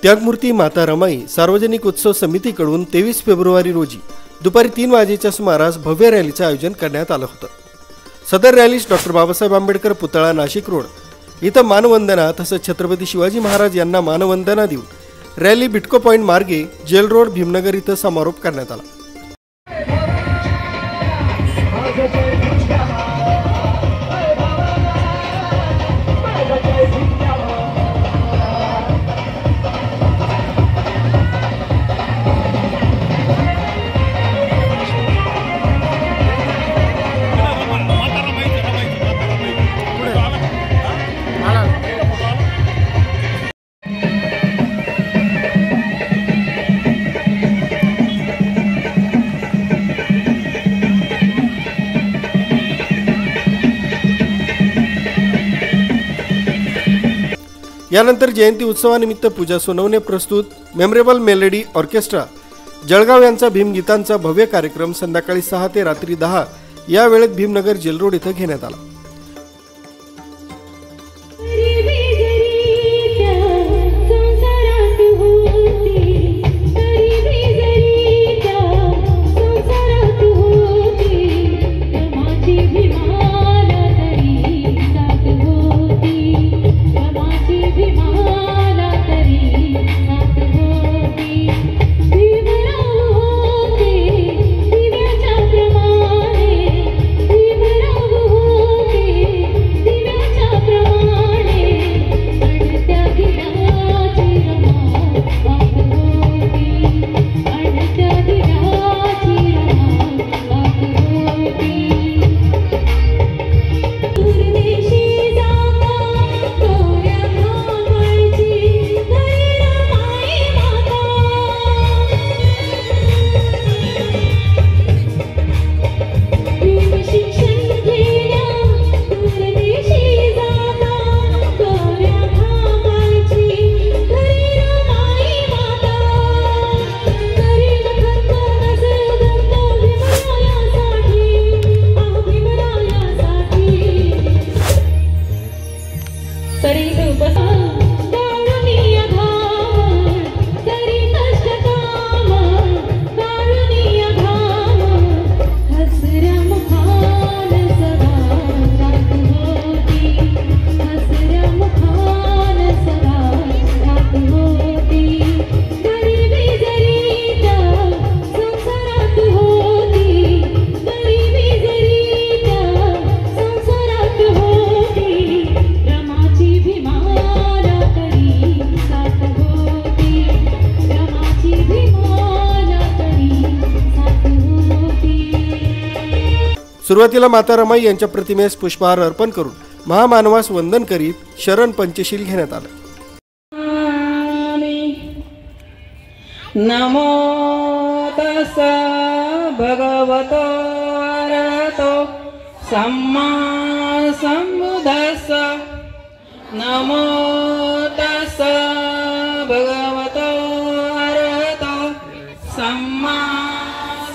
त्यागमूर्ती माता रमाई सार्वजनिक उत्सव समितीकडून 23 फेब्रुवारी रोजी दुपारी 3 वाजेच्या सुमारास भव्य रॅलीचे आयोजन करण्यात आलं होतं। सदर रॅलीस डॉक्टर बाबासाहेब आंबेडकर पुतळा नाशिक रोड इथं मानवंदना तसंच छत्रपती शिवाजी महाराज यांना मानवंदना देऊन रॅली बिटको पॉइंट मार्गे जेल रोड भीमनगर इथं समारोप करण्यात आला। यानंतर जयंती उत्सवानिमित्त पूजा सोनवणे प्रस्तुत मेमोरेबल मेलडी ऑर्केस्ट्रा जळगाव यांचा भीमगीतांचा भव्य कार्यक्रम संध्याकाळी 6 ते रात्री 10 या वेळेत भीमनगर जेल रोड इथं घेण्यात आला। सुरुवातीला माता रमाई यांच्या प्रतिमेस पुष्पहार अर्पण करून महामानवास वंदन करीत शरण पंचशील घेण्यात आले। नमो तस्सा भगवतो अरहतो सम्मा सम्बुद्धस्सा नमो तस्सा भगवतो अरहतो सम्मा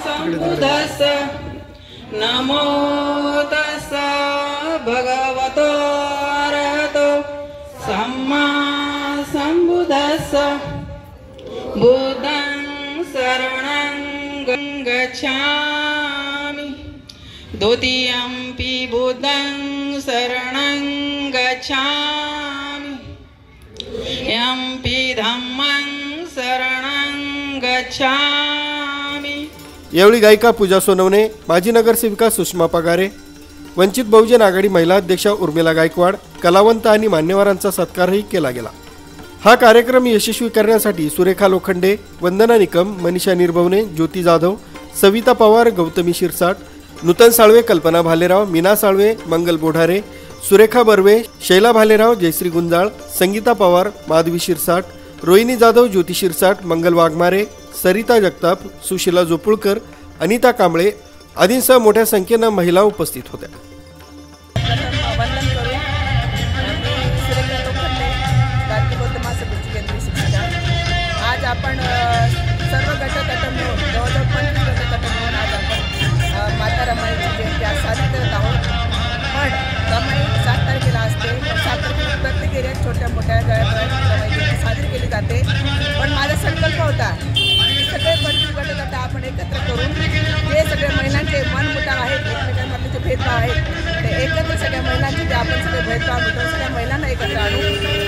सम्बुद्धस्सा नमो तस्सा भगवतो अरहतो सम्मा सम्बुद्धस्सा बुद्धं शरणं गच्छामि द्वितीयंपि बुद्धं शरणं गच्छामि यंपि धम्मं शरणं गच्छामि। यावेळी गायिका पूजा सोनवणे, माजी नगरसेविका सुषमा पगारे, वंचित बहुजन आघाडी महिला अध्यक्षा उर्मिला गायकवाड, कलावंत आणि मान्यवरांचा सत्कारही केला गेला। हा कार्यक्रम यशस्वी करण्यासाठी सुरेखा लोखंडे, वंदना निकम, मनीषा निर्भवने, ज्योती जाधव, सविता पवार, गौतमी शिरसाट, नूतन साळवे, कल्पना भालेराव, मीना साळवे, मंगल बोढारे, सुरेखा बर्वे, शैला भालेराव, जयश्री गुंजाळ, संगीता पवार, माधवी शिरसाट, रोहिणी जाधव, ज्योती शिरसाट, मंगल वाघमारे, सरिता जगताप, सुशीला जोपुळकर, अनिता कांबळे आदींसह मोठ्या संख्येने महिला उपस्थित होत्या। आज आपण सर्व गटतट मिळून जवळजवळ 25 गटतट मिळून आज आपण माता रमाईची जयंती आज साजरी करत आहोत। पण रमाई 7 तारखेला असते, 7 तारखेला प्रत्येक एरियात छोट्या मोठ्या गळ्यात रमाई जयंती साजरी केली जाते। संकल्प होता की सगळे 25 गट आता आपण एकत्र करून जे सगळे महिलांचे मनमुटाव आहेत, एकमेकांमधले जे भेदभाव आहेत ते एकत्र सगळ्या महिलांचे जे आपण सगळे भेदभाव मिटवून सगळ्या महिलांना एकत्र आणू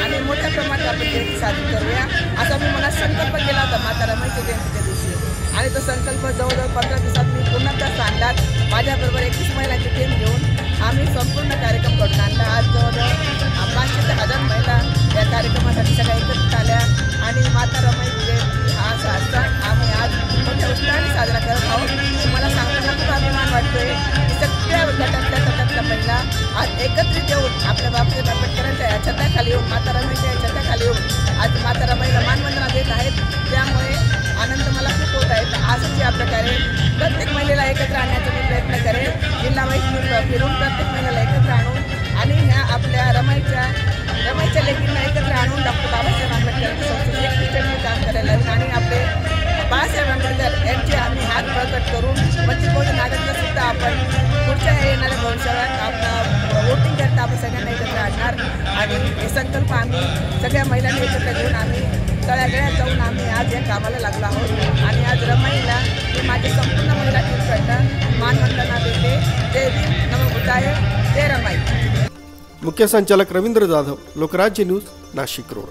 आणि मोठ्या प्रमाणात आपण जयंती साजरी करूया असा मी मनात संकल्प केला होता माता रमाईच्या जयंतीच्या दिवशी. आणि तो संकल्प जवळजवळ 15 दिवसात मी पूर्णतः आणला. माझ्याबरोबर 21 महिलांची टीम घेऊन आम्ही संपूर्ण कार्यक्रम घडून आणला. आज जवळजवळ 500 ते 1000 महिला या कार्यक्रमासाठी सगळ्या एकत्रित आल्या आणि माता रमाई जयंती हा सण आम्ही आज मोठ्या उत्साहाने साजरा करत आहोत. मला सांगताना खूप अभिमान वाटतोय की सगळ्या गटातल्या महिला आज एकत्रित येऊन आपल्या बाबासाहेब आंबेडकरांच्या या छताखाली येऊन माता रमाईच्या या छताखाली येऊन आज माता रमाईला मानवंदना देत आहेत. त्यामुळे आनंद मला खूप होत आहे. तर आजच या प्रकारे प्रत्येक महिलेला एकत्र आणण्याचा मी प्रयत्न करेन. जिल्हा वाईज फिरून प्रत्येक महिलेला एकत्र आणून आणि ह्या आपल्या रमाईच्या लेखींना एकत्र आणून डॉक्टर बाबासाहेब आंबेडकर संस्थेचे एक काम करायला हवं आणि आपले बाबासाहेब आंबेडकर यांचे आम्ही हात प्रकट करून वंचित बहुजन आघाडीला सुद्धा आपण पुढच्या येणाऱ्या भविष्यात आपला वोटिंग करता आपण सगळ्यांना एकत्र आणणार आणि हे संकल्प आम्ही सगळ्या महिलांनी एकत्र घेऊन आम्ही तळागळ्यात जाऊन आम्ही आज या कामाला लागलो आहोत. आणि आज रमाईला मी माझी संपूर्ण महिला टीमकडनं मानवंदना देते. जय भीम, नमो बुद्धाय, जय रमाई. मुख्य संचालक रवींद्र जाधव, लोकराज्य न्यूज, नाशिक रोड.